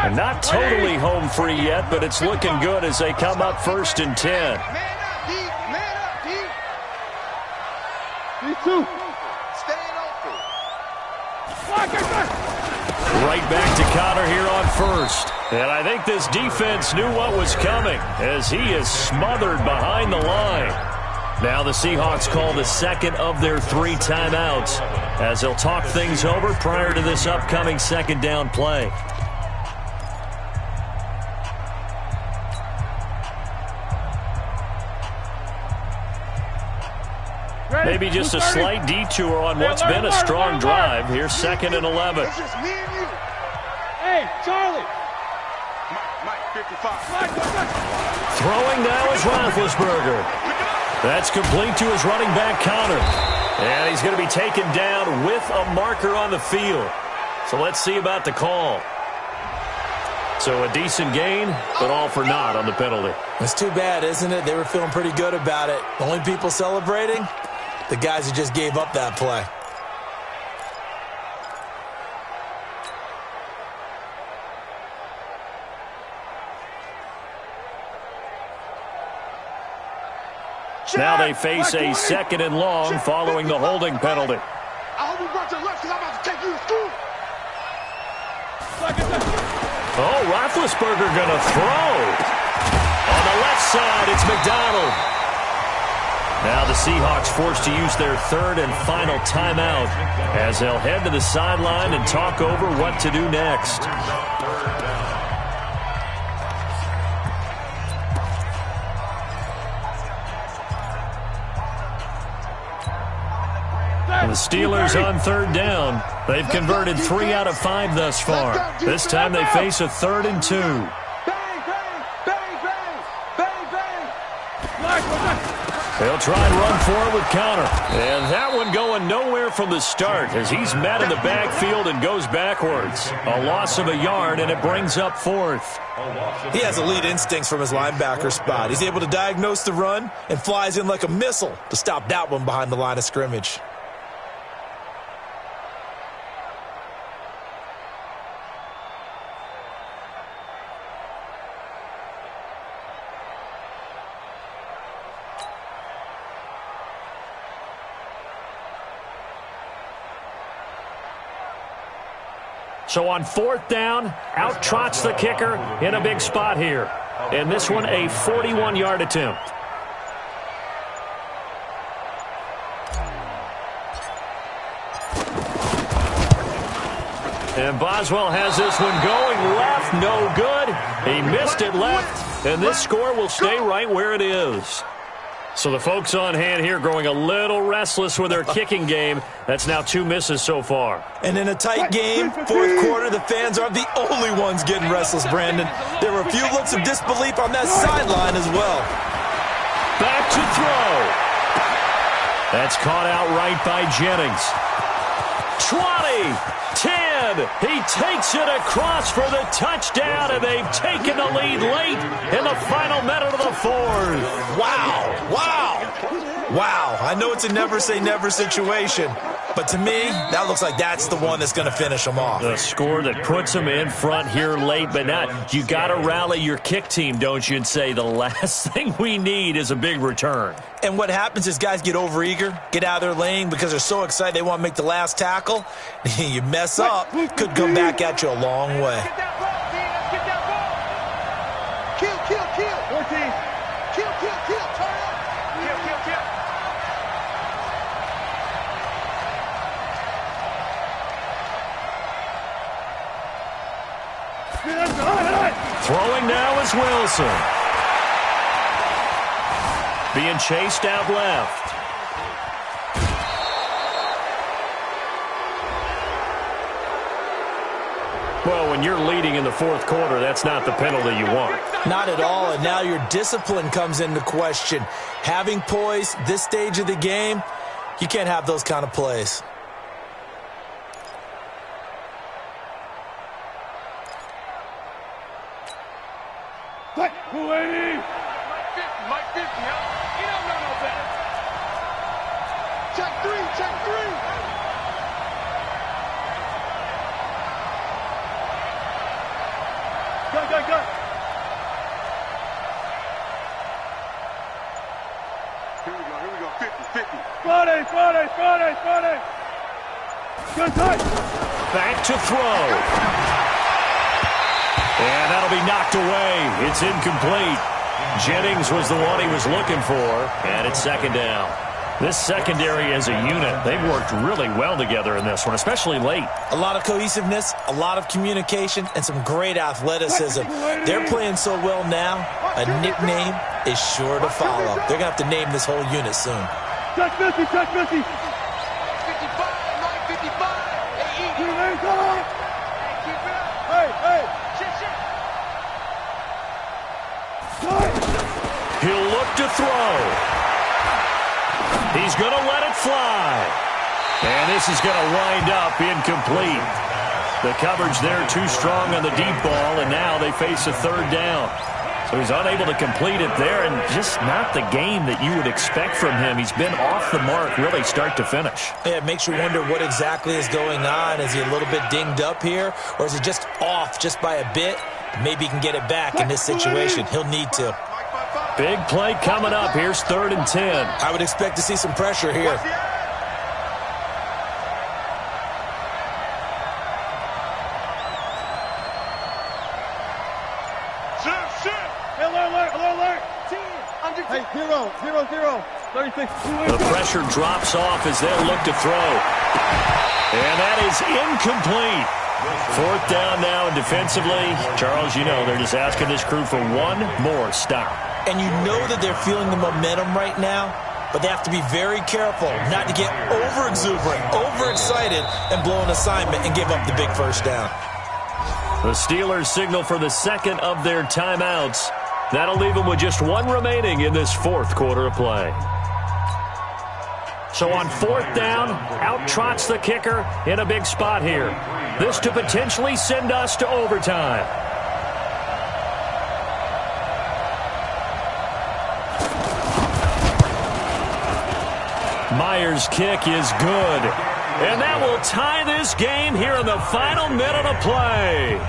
And not totally home free yet, but it's looking good as they come up 1st and 10. Man up, D. Man up, D. D2. Staying open. Right back to Connor here on 1st. And I think this defense knew what was coming as he is smothered behind the line. Now the Seahawks call the second of their 3 timeouts as they'll talk things over prior to this upcoming 2nd down play. Maybe just a slight detour on what's been a strong drive. Here's 2nd and 11. It's just me and you. Hey, Charlie. Mike, 55. Throwing now is Roethlisberger. That's complete to his running back, Connor. And he's going to be taken down with a marker on the field. So let's see about the call. So a decent gain, but all for naught on the penalty. It's too bad, isn't it? They were feeling pretty good about it. The only people celebrating? The guys who just gave up that play. Now they face a 2nd and long following the holding penalty. I hope you brought your lunch because I'm about to take you to school. Oh, Roethlisberger going to throw. On the left side, it's McDonald. Now the Seahawks forced to use their 3rd and final timeout as they'll head to the sideline and talk over what to do next. The Steelers on 3rd down. They've converted 3 out of 5 thus far. This time they face a 3rd and 2. Bang, bang, bang, bang, bang, bang. They'll try and run for it with Connor. And that one going nowhere from the start as he's met in the backfield and goes backwards. A loss of a yard, and it brings up 4th. He has elite instincts from his linebacker spot. He's able to diagnose the run and flies in like a missile to stop that one behind the line of scrimmage. So on 4th down, out trots the kicker in a big spot here. And this one a 41-yard attempt. And Boswell has this one going left, no good. He missed it left, and this score will stay right where it is. So the folks on hand here growing a little restless with their kicking game. That's now 2 misses so far. And in a tight game, 4th quarter, the fans aren't the only ones getting restless, Brandon. There were a few looks of disbelief on that sideline as well. Back to throw. That's caught out right by Jennings. 20, 10. He takes it across for the touchdown, and they've taken the lead late in the final minute of the 4th. Wow. Wow. I know it's a never-say-never situation, but to me, that looks like that's the one that's going to finish them off. The score that puts them in front here late, but not. You got to rally your kick team, don't you, and say the last thing we need is a big return. And what happens is guys get overeager, get out of their lane because they're so excited they want to make the last tackle. You mess up, could come back at you a long way. Get that ball, D. Let's get that ball. Kill. 14. Kill. Turn up. Kill. Throwing now is Wilson. Being chased out left. Well, when you're leading in the 4th quarter, that's not the penalty you want. Not at all, and now your discipline comes into question. Having poise this stage of the game, you can't have those kind of plays. Mike 50, huh? He don't know no better. Check 3. Here we go. 50-50. Friday. Good touch. Back to throw. And that'll be knocked away. It's incomplete. Jennings was the one he was looking for, and it's second down. This secondary as a unit, they've worked really well together in this one, especially late. A lot of cohesiveness, a lot of communication, and some great athleticism. They're playing so well now, a nickname is sure to follow. They're going to have to name this whole unit soon. Touch 50. 55, 955. Hey. He'll look to throw. He's going to let it fly. And this is going to wind up incomplete. The coverage there too strong on the deep ball, and now they face a third down. So he's unable to complete it there, and just not the game that you would expect from him. He's been off the mark really start to finish. Yeah, it makes you wonder what exactly is going on. Is he a little bit dinged up here, or is he just off just by a bit? Maybe he can get it back in this situation. He'll need to. Big play coming up. Here's 3rd and 10. I would expect to see some pressure here. Alert. Hey, 0. 36. The pressure drops off as they'll look to throw. And that is incomplete. 4th down now, and defensively, Charles, you know, they're just asking this crew for one more stop. And you know that they're feeling the momentum right now, but they have to be very careful not to get over-exuberant, overexcited, and blow an assignment and give up the big first down. The Steelers signal for the second of their timeouts. That'll leave them with just one remaining in this 4th quarter of play. So on 4th down, out trots the kicker in a big spot here. This to potentially send us to overtime. Myers' kick is good. And that will tie this game here in the final minute of play.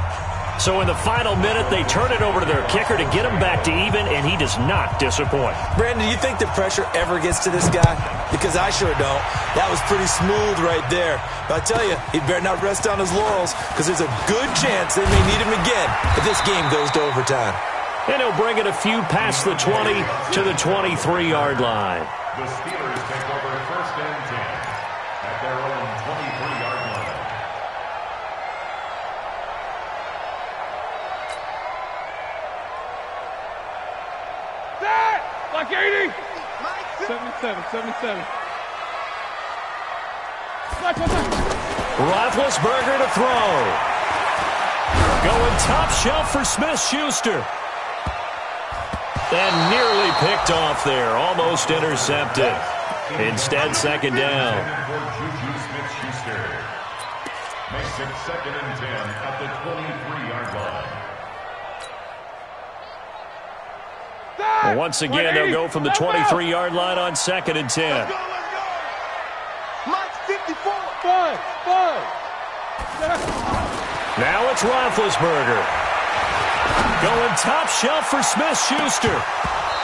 So in the final minute, they turn it over to their kicker to get him back to even, and he does not disappoint. Brandon, do you think the pressure ever gets to this guy? Because I sure don't. That was pretty smooth right there. But I tell you, he better not rest on his laurels, because there's a good chance they may need him again if this game goes to overtime. And he'll bring it a few past the 20 to the 23-yard line. The Steelers take over 1st and 10 at their own 23-yard line. Like 80. 77. Roethlisberger to throw. Going top shelf for Smith-Schuster. And nearly picked off there. Almost intercepted. Instead, second down. Makes it 2nd and 10 at the 23-yard line. Well, once again, they'll go from the 23-yard line on 2nd and 10. Let's go. Mike's 54. 5. Now it's Roethlisberger. Going top shelf for Smith-Schuster.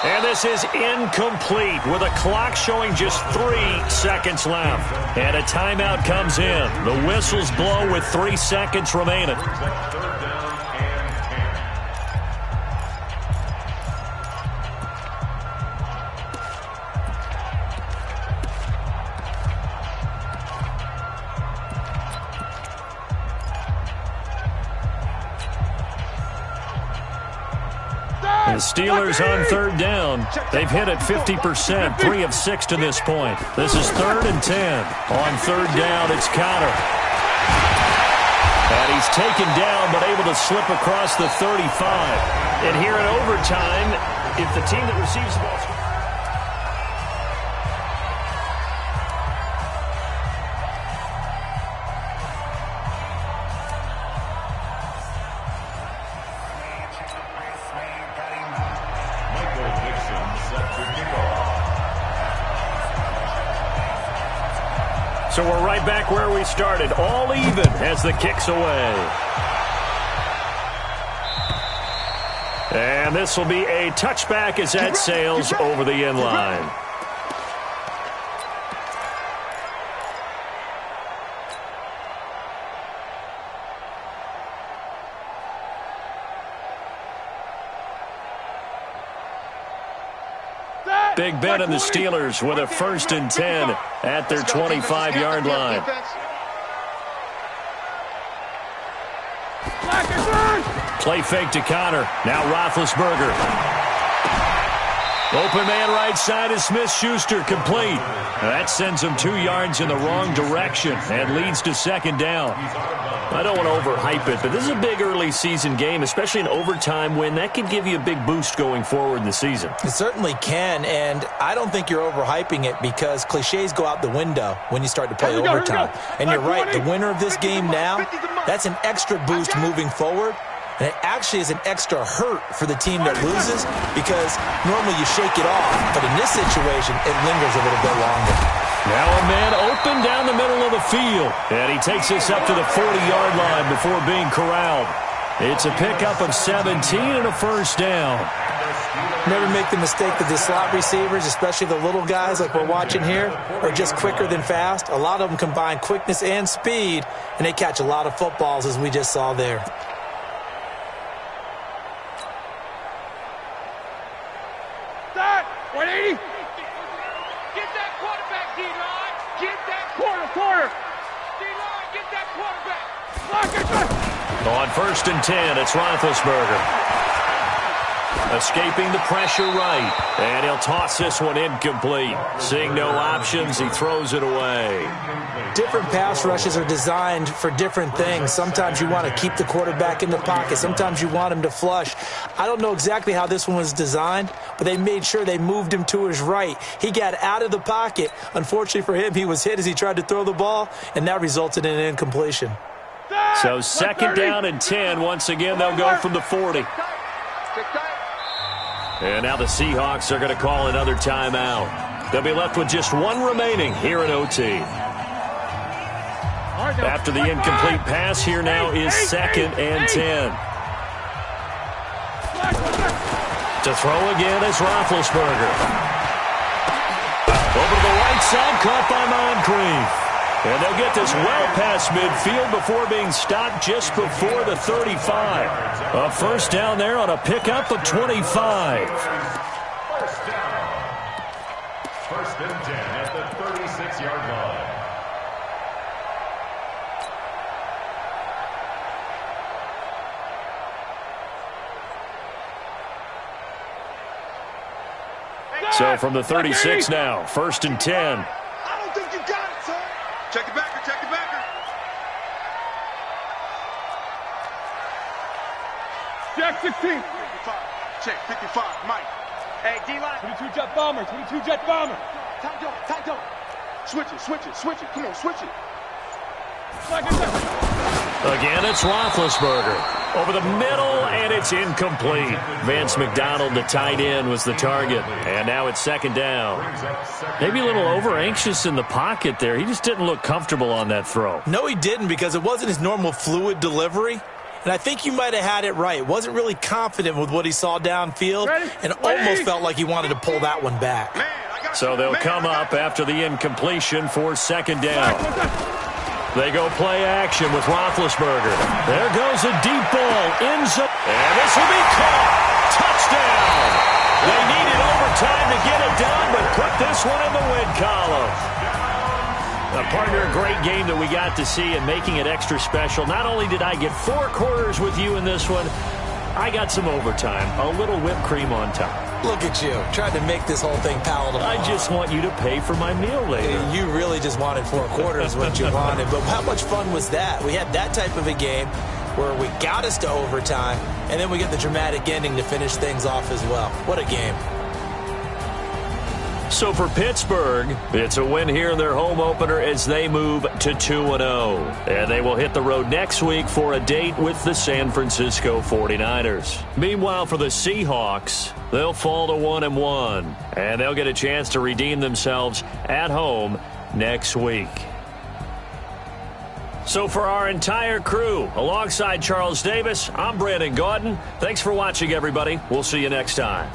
And this is incomplete with a clock showing just 3 seconds left. And a timeout comes in. The whistles blow with 3 seconds remaining. The Steelers on 3rd down. They've hit it 50%, 3 of 6 to this point. This is 3rd and 10. On 3rd down, it's Cotter. And he's taken down, but able to slip across the 35. And here in overtime, if the team that receives the ball... So we're right back where we started, all even as the kick's away. And this will be a touchback as that sails over the end line. Big Ben and the Steelers with a 1st and 10 at their 25-yard line. Play fake to Connor. Now Roethlisberger. Open man right side is Smith-Schuster, complete. That sends him 2 yards in the wrong direction and leads to 2nd down. I don't want to overhype it, but this is a big early season game, especially an overtime win. That could give you a big boost going forward in the season. It certainly can, and I don't think you're overhyping it because cliches go out the window when you start to play overtime. And you're right, the winner of this game now, that's an extra boost moving forward. And it actually is an extra hurt for the team that loses because normally you shake it off. But in this situation, it lingers a little bit longer. Now a man open down the middle of the field. And he takes us up to the 40-yard line before being corralled. It's a pickup of 17 and a 1st down. Never make the mistake that the slot receivers, especially the little guys like we're watching here, are just quicker than fast. A lot of them combine quickness and speed, and they catch a lot of footballs as we just saw there. On 1st and 10, it's Roethlisberger. Escaping the pressure right. And he'll toss this one incomplete. Seeing no options, he throws it away. Different pass rushes are designed for different things. Sometimes you want to keep the quarterback in the pocket. Sometimes you want him to flush. I don't know exactly how this one was designed, but they made sure they moved him to his right. He got out of the pocket. Unfortunately for him, he was hit as he tried to throw the ball, and that resulted in an incompletion. So 2nd down and 10. Once again, they'll go from the 40. And now the Seahawks are going to call another timeout. They'll be left with just 1 remaining here at OT. After the incomplete pass, here now is 2nd and 10. To throw again is Roethlisberger. Over to the right side, caught by Moncrief. And they'll get this well past midfield before being stopped just before the 35. A 1st down there on a pickup of 25. 1st down. 1st and 10 at the 36-yard line. So from the 36 now, 1st and 10. I don't think you got it, son. Check it backer, check it backer. Jack 16. 55. Check 55, Mike. Hey, D-line. 22 jet bomber, 22 jet bomber. Tight up. Switch it. Come on, switch it. Again, it's Roethlisberger. Over the middle, and it's incomplete. Vance McDonald, the tight end, was the target. And now it's 2nd down. Maybe a little over-anxious in the pocket there. He just didn't look comfortable on that throw. No, he didn't, because it wasn't his normal fluid delivery. And I think you might have had it right. Wasn't really confident with what he saw downfield and almost felt like he wanted to pull that one back. So they'll come up after the incompletion for 2nd down. They go play action with Roethlisberger. There goes a deep ball. Ends up. And this will be caught. Touchdown. They needed overtime to get it done, but put this one in the win column. Partner, a great game that we got to see and making it extra special. Not only did I get 4 quarters with you in this one, I got some overtime. A little whipped cream on top. Look at you, trying to make this whole thing palatable. I just want you to pay for my meal later. You really just wanted 4 quarters what you wanted. But how much fun was that? We had that type of a game where we got us to overtime, and then we get the dramatic ending to finish things off as well. What a game. So for Pittsburgh, it's a win here in their home opener as they move to 2-0. And they will hit the road next week for a date with the San Francisco 49ers. Meanwhile, for the Seahawks, they'll fall to 1-1. And they'll get a chance to redeem themselves at home next week. So for our entire crew, alongside Charles Davis, I'm Brandon Gaudin. Thanks for watching, everybody. We'll see you next time.